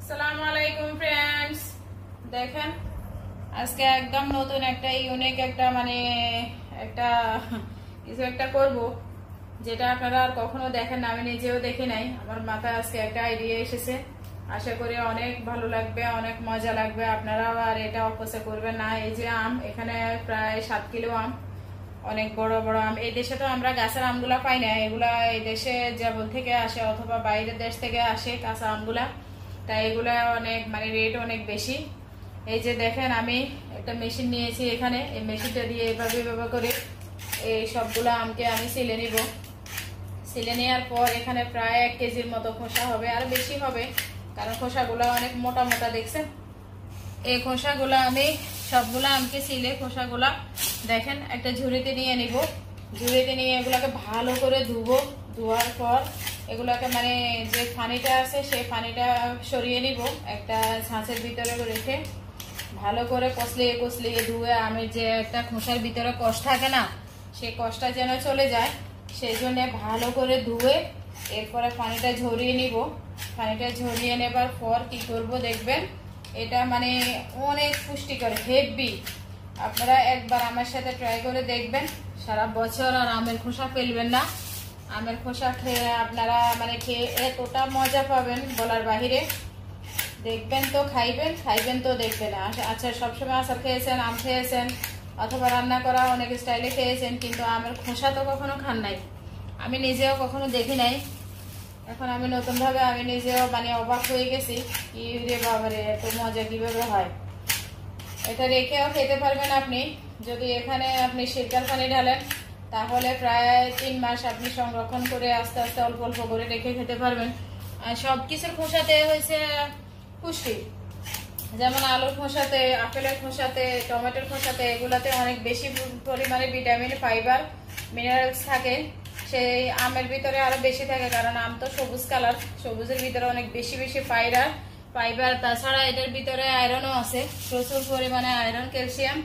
আসসালামু আলাইকুম ফ্রেন্ডস, দেখেন আজকে একদম নতুন একটা ইউনিক একটা একটা কিছু একটা করব, যেটা আপনারা আর কখনো দেখেন না। আমি নিজেও দেখি নাই, আমার মাথায় আজকে একটা আইডিয়া এসেছে। আশা করি অনেক ভালো লাগবে, অনেক মজা লাগবে, আপনারাও আর এটা অপচয় করবেন না। এই যে আম, এখানে প্রায় 7 কিলো আম, অনেক বড় বড় আম। এই দেশে তো আমরা গাছের আমগুলা পাই না, এগুলা এই দেশে জঙ্গল থেকে আসে অথবা বাইরের দেশ থেকে আসে কাঁচা আমগুলা, তাই এগুলা অনেক রেট অনেক বেশি। এই যে দেখেন আমি একটা মেশিন নিয়েছি এখানে, এই মেশিনটা দিয়ে এভাবে করে এই সবগুলো আমকে আমি ছিলে নিব। ছিলে নেওয়ার পর এখানে প্রায় 1 কেজির মতো খোসা হবে, আর বেশি হবে, কারণ খোসাগুলো অনেক মোটা মোটা দেখছেন। এই খোসাগুলো আমি সবগুলা আমকে ছিলে খোসাগুলা দেখেন একটা ঝুড়িতে নিয়ে নিব। ঝুড়িতে নিয়ে এগুলাকে ভালো করে ধুবো। ধোয়ার পর এগুলাকে যে পানিটা আছে সেই পানিটা সরিয়ে নিব, একটা ছাঁচের ভিতরে রেখে ভালো করে কষলিয়ে ধুয়ে আমের যে একটা খোসার ভিতরে কষ থাকে না, সেই কষটা যেন চলে যায়, সেই জন্য ভালো করে ধুয়ে এরপরে পানিটা ঝরিয়ে নিব। পানিটা ঝরিয়ে নেবার পর কি করব দেখবেন, এটা অনেক পুষ্টিকর, হেভি। আপনারা একবার আমার সাথে ট্রাই করে দেখবেন, সারা বছর আর আমের খোসা ফেলবেন না। আমের খোসা খেয়ে আপনারা খেয়ে এতটা মজা পাবেন বলার বাহিরে। দেখবেন তো খাইবেন তো দেখবেন। আচ্ছা, সবসময় আচার খেয়েছেন, আম খেয়েছেন, অথবা রান্না করা অনেক স্টাইলে খেয়েছেন, কিন্তু আমের খোসা তো কখনো খান নাই। আমি নিজেও কখনো দেখি নাই। এখন আমি নতুনভাবে আমি নিজেও অবাক হয়ে গেছি, কি রে বাবারে, এত মজা কিভাবে হয়। এটা রেখেও খেতে পারবেন আপনি, যদি এখানে আপনি সিরকার পানি ঢালেন, তাহলে প্রায় 3 মাস আপনি সংরক্ষণ করে আস্তে আস্তে অল্প অল্প করে রেখে খেতে পারবেন। আর সব কিছুর খোসাতে হয়েছে পুষ্টি, যেমন আলুর খোসাতে, আপেলের খোসাতে, টমেটোর খোসাতে, এগুলাতে অনেক বেশি পরিমাণে ভিটামিন, ফাইবার, মিনারেলস থাকে। সেই আমের ভিতরে আরো বেশি থাকে, কারণ আম তো সবুজ কালার, সবুজের ভিতরে অনেক বেশি ফাইবার। তাছাড়া এটার ভিতরে আয়রনও আছে, প্রচুর পরিমাণে আয়রন, ক্যালসিয়াম।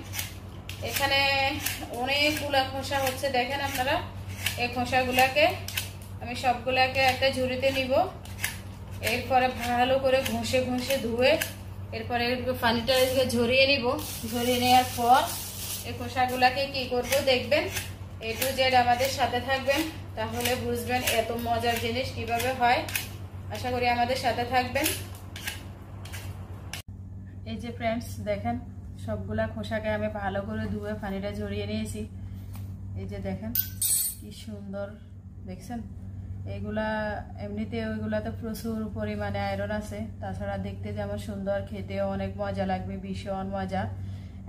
এখানে অনেকগুলা খোসা হচ্ছে, দেখেন আপনারা। এই খোসাগুলাকে আমি সবগুলাকে একটা ঝুড়িতে নিব। এরপরে ভালো করে ঘষে ধুয়ে এরপরে পানিটা ঝরিয়ে নিব। ঝরিয়ে নেওয়ার পর এই খোসাগুলাকে কি করব দেখবেন, A to Z আমাদের সাথে থাকবেন, তাহলে বুঝবেন এত মজার জিনিস কিভাবে হয়। আশা করি আমাদের সাথে থাকবেন। এই যে ফ্রেন্ডস দেখেন, সবগুলা খোসাকে আমি ভালো করে ধুয়ে পানিটা ঝরিয়ে নিয়েছি। এই যে দেখেন কি সুন্দর দেখছেন। এগুলা এমনিতে ওইগুলাতে প্রচুর পরিমাণে আয়রন আছে, তাছাড়া দেখতে যেমন সুন্দর, খেতেও অনেক মজা লাগবে, ভীষণ মজা।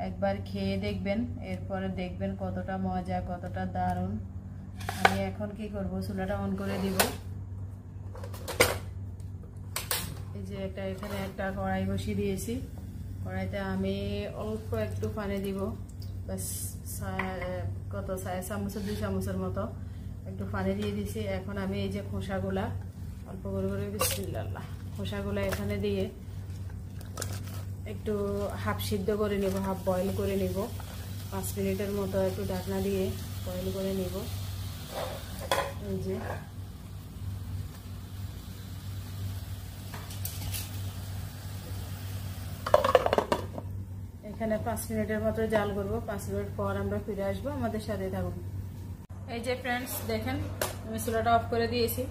একবার খেয়ে দেখবেন, এরপরে দেখবেন কতটা মজা, কতটা দারুণ। আমি এখন কি করব, চুলাটা অন করে দিব। এই যে এখানে একটা কড়াই বসিয়ে দিয়েছি। কড়াইতে আমি অল্প একটু পানি দিব, বাস কত 4 চামচ 2 চামচের মতো একটু পানি দিয়ে দিছি। এখন আমি এই যে খোসাগুলা অল্প করে বিসমিল্লাহ, খোসাগুলা এখানে দিয়ে একটু হাফ সিদ্ধ করে নিব, হাফ বয়েল করে নিব। 5 মিনিটের মতো একটু ঢাকনা দিয়ে বয়েল করে নিব। এই যে এখানে 5 মিনিটের মতো জাল করব। 5 মিনিট পর আমরা ফিরে আসবো, আমাদের সাথে থাকুন। এই যে ফ্রেন্ডস দেখেন, আমি চুলাটা অফ করে দিয়েছি।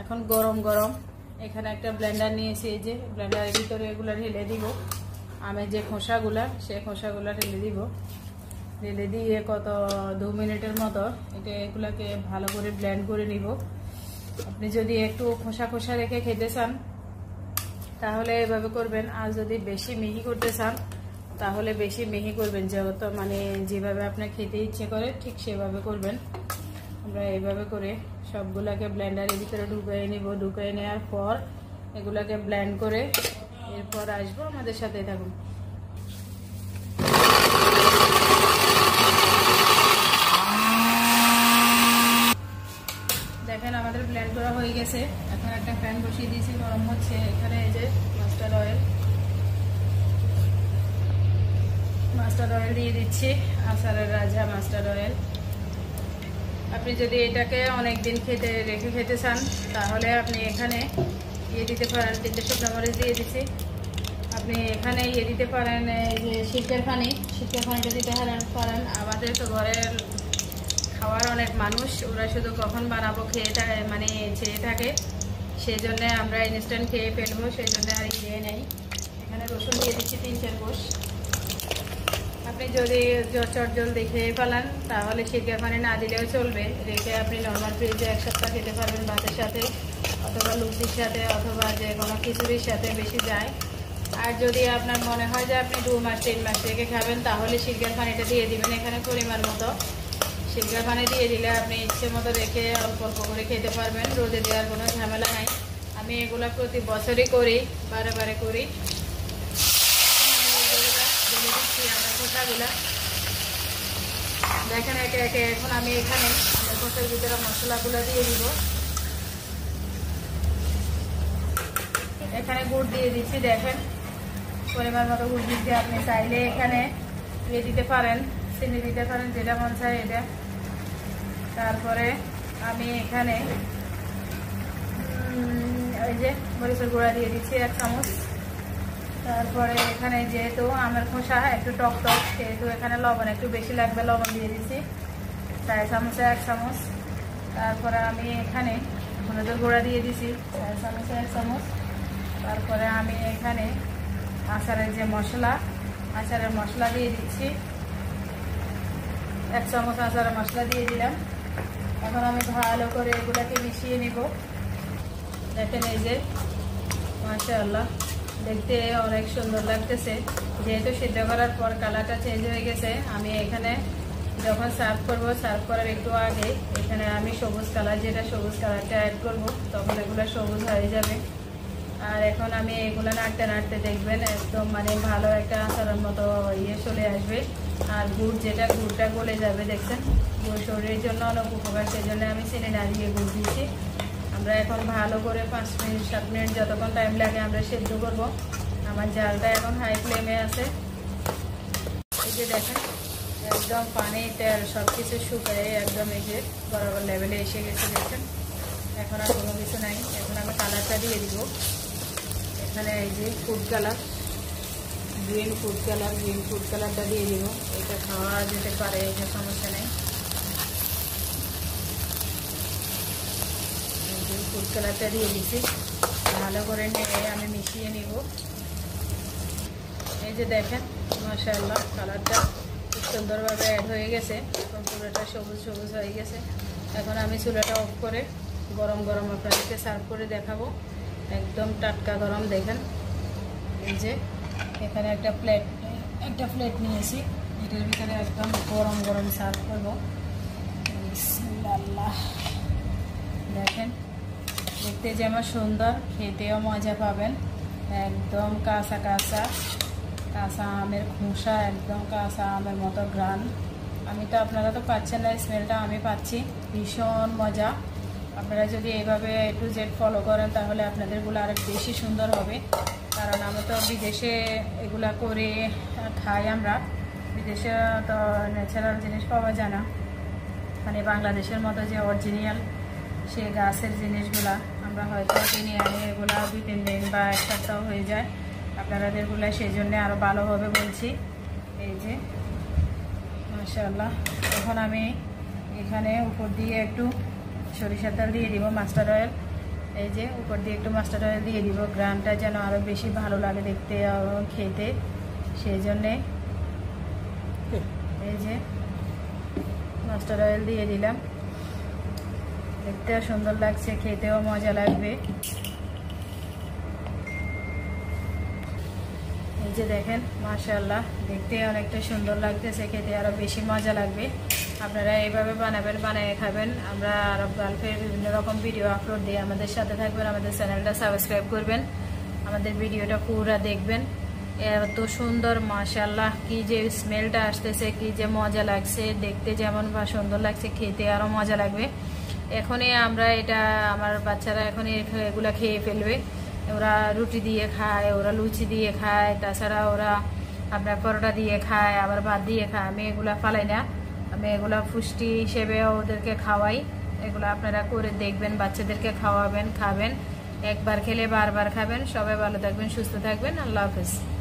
এখন গরম এখানে একটা ব্লেন্ডার নিয়েছি। এই যে ব্লেন্ডারের ভিতরে এগুলো ঢেলে দিব, আমের যে খোসাগুলা, সেই খোসাগুলা ঢেলে দিব। ঢেলে দিয়ে 2 মিনিটের মতো এগুলাকে ভালো করে ব্লেন্ড করে নিব। আপনি যদি একটু খোসা রেখে খেতে চান তাহলে এভাবে করবেন, আর যদি বেশি মিহি করতে চান তাহলে বেশি মিহি করবেন। যেহেতু যেভাবে আপনার খেতে ইচ্ছে করে ঠিক সেভাবে করবেন। আমরা এইভাবে করে সবগুলাকে ব্লেন্ডারের ভিতরে ঢুকিয়ে নিব। ঢুকিয়ে নেওয়ার পর এগুলাকে ব্লেন্ড করে এরপর আসবো, আমাদের সাথে থাকুন। দেখেন আমাদের ব্লেন্ড করা হয়ে গেছে। এখন একটা প্যান বসিয়ে দিয়েছি, গরম হচ্ছে। এখানে এই যে মাস্টার্ড অয়েল দিয়ে দিচ্ছি, আচারের রাজা মাস্টার্ড অয়েল। আপনি যদি এটাকে অনেক দিন রেখে খেতে চান তাহলে আপনি এখানে ইয়ে দিতে পারেন, 3টে শুকনো মরিচ দিয়ে দিচ্ছি। আপনি এখানে ইয়ে দিতে পারেন, এই যে শীতের পানিটা দিতে পারেন। আমাদের তো ঘরের খাওয়ার অনেক মানুষ, ওরা শুধু কখন বানাবো খেয়ে থাকে, মানে চেয়ে থাকে, সেই জন্য আমরা ইনস্ট্যান্ট খেয়ে ফেলবো, সেই জন্য আর দিয়ে নেই। এখানে রসুন দিয়ে দিচ্ছি 3-4 কোষ। আপনি যদি চট জলদি খেয়ে ফেলান তাহলে শীতের পানি না দিলেও চলবে, রেখে আপনি নর্মাল ফ্রিজে 1 সপ্তাহ খেতে পারবেন ভাতের সাথে, অথবা লুচির সাথে, অথবা যে কোনো খিচুড়ির সাথে বেশি যায়। আর যদি আপনার মনে হয় যে আপনি 2 মাস 3 মাস রেখে খাবেন তাহলে শীতের পানিটা দিয়ে দিবেন এখানে পরিমাণ মতো। শীতের পানি দিয়ে দিলে আপনি ইচ্ছে মতো রেখে অল্প অল্প করে খেতে পারবেন, রোদে দেওয়ার কোনো ঝামেলা নাই। আমি এগুলো প্রতি বছরই করি, বারে করি। বলে দিচ্ছি আমার খোসাগুলা দেখেন একে একে। এখন আমি এখানে আমার খোসার ভিতরে মশলাগুলো দিয়ে দিব। এখানে গুড় দিয়ে দিচ্ছি, দেখেন পরিমাণ মতো গুড় দিচ্ছি। আপনি চাইলে এখানে ইয়ে দিতে পারেন, চিনি দিতে পারেন, যেটা মন চায় এটা। তারপরে আমি এখানে ওই যে মরিচের গুঁড়া দিয়ে দিচ্ছি 1 চামচ। তারপরে এখানে যেহেতু আমের খোসা একটু টক সেহেতু এখানে লবণ একটু বেশি লাগবে, লবণ দিয়ে দিচ্ছি 4 চামচে 1 চামচ। তারপরে আমি এখানে হলুদের গুঁড়া দিয়ে দিচ্ছি 4 চামচে 1 চামচ। তারপরে আমি এখানে আচারের যে মশলা, আচারের মশলা দিয়ে দিচ্ছি 1 চামচ আচারের মশলা দিয়ে দিলাম। এখন আমি ভালো করে এগুলাকে মিশিয়ে নিব। দেখেন এই যে মাশাআল্লাহ দেখতে অনেক সুন্দর লাগতেছে। যেহেতু সিদ্ধ করার পর কালারটা চেঞ্জ হয়ে গেছে, আমি এখানে যখন সার্ভ করব, সার্ভ করার একটু আগে এখানে আমি সবুজ কালার, যেটা সবুজ কালারটা অ্যাড করব, তখন এগুলো সবুজ হয়ে যাবে। আর এখন আমি এগুলো নাড়তে নাড়তে দেখবেন একদম মানে ভালো একটা আচারের মতো ইয়ে চলে আসবে। আর গুড়টা গলে যাবে, দেখছেন গুড় শরীরের জন্য অনেক উপকার, সেই জন্য আমি চিনি না দিয়ে গুড় দিচ্ছি। আমরা এখন ভালো করে 5 মিনিট 7 মিনিট যতক্ষণ টাইম লাগে আমরা সেদ্ধ করব। আমার জালটা এখন হাই ফ্লেমে আছে। এই যে দেখেন একদম পানি তেল সব কিছু শুকিয়ে একদম এই যে বরাবর লেভেলে এসে গেছে, দেখছেন। এখন আর কোনো কিছু নাই। এখন আমি কালারটা দিয়ে দিব। এখানে এই যে ফুড কালার, গ্রিন ফুড কালারটা দিয়ে দিব। এটা খাওয়া যেতে পারে, এটা সমস্যা নেই। ফুড কালারটা দিয়ে দিচ্ছি, ভালো করে নিয়ে আমি মিশিয়ে নিব। এই যে দেখেন মাশাআল্লাহ কালারটা খুব সুন্দরভাবে অ্যাড হয়ে গেছে, এখন পুরোটা সবুজ সবুজ হয়ে গেছে। এখন আমি চুলাটা অফ করে গরম গরম আপনাদেরকে সার্ভ করে দেখাবো। একদম টাটকা গরম, দেখেন এই যে এখানে একটা প্লেট নিয়েছি, এটার ভিতরে একদম গরম গরম সার্ভ করবো। বিসমিল্লাহ। দেখেন দেখতে যেমন সুন্দর, খেতেও মজা পাবেন। একদম কাঁচা আমের খোসা, একদম কাঁচা আমের মতো গ্রান। আপনারা তো পাচ্ছেন না, স্মেলটা আমি পাচ্ছি, ভীষণ মজা। আপনারা যদি এইভাবে A to Z ফলো করেন তাহলে আপনাদেরগুলো আরেক বেশি সুন্দর হবে। কারণ আমি তো বিদেশে এগুলা করে খাই, আমরা বিদেশে তো ন্যাচারাল জিনিস পাওয়া যায় না, মানে বাংলাদেশের মতো যে অরিজিনাল সে গাছের জিনিসগুলা আমরা হয়তো কিনে আনি, এগুলা 2-3 দিন বা 1 সপ্তাহ হয়ে যায়। আপনাদেরগুলা সেই জন্য আরও ভালোভাবে বলছি। এই যে মাশাআল্লাহ। এখন আমি এখানে উপর দিয়ে একটু সরিষার তেল দিয়ে দিব, মাস্টার্ড অয়েল। এই যে উপর দিয়ে একটু মাস্টার্ড অয়েল দিয়ে দিব, গ্রানটা যেন আরও বেশি ভালো লাগে দেখতে খেতে, সেই জন্যে এই যে মাস্টার্ড অয়েল দিয়ে দিলাম। দেখতেও সুন্দর লাগছে, খেতেও মজা লাগবে। এই যে দেখেন মাশাআল্লাহ দেখতে অনেকটা সুন্দর লাগতেছে, খেতে আরও বেশি মজা লাগবে। আপনারা এইভাবে বানাবেন, বানিয়ে খাবেন। আমরা আরব গালফের বিভিন্ন রকম ভিডিও আপলোড দিয়ে আমাদের সাথে থাকবেন, আমাদের চ্যানেলটা সাবস্ক্রাইব করবেন, আমাদের ভিডিওটা পুরো দেখবেন। এত সুন্দর মাশাআল্লাহ, কি যে স্মেলটা আসতেছে, কি যে মজা লাগছে, দেখতে যেমন বা সুন্দর লাগছে, খেতে আরও মজা লাগবে। এখনই আমরা এটা আমার বাচ্চারা এখনই এগুলা খেয়ে ফেলবে। ওরা রুটি দিয়ে খায়, ওরা লুচি দিয়ে খায়, তাছাড়া ওরা আপনার পরোটা দিয়ে খায়, আবার ভাত দিয়ে খায়। আমি এগুলা ফালাই না, আমি এগুলা পুষ্টি হিসেবে ওদেরকে খাওয়াই। এগুলো আপনারা করে দেখবেন, বাচ্চাদেরকে খাওয়াবেন, খাবেন। একবার খেলে বারবার খাবেন। সবাই ভালো থাকবেন, সুস্থ থাকবেন। আল্লাহ হাফেজ।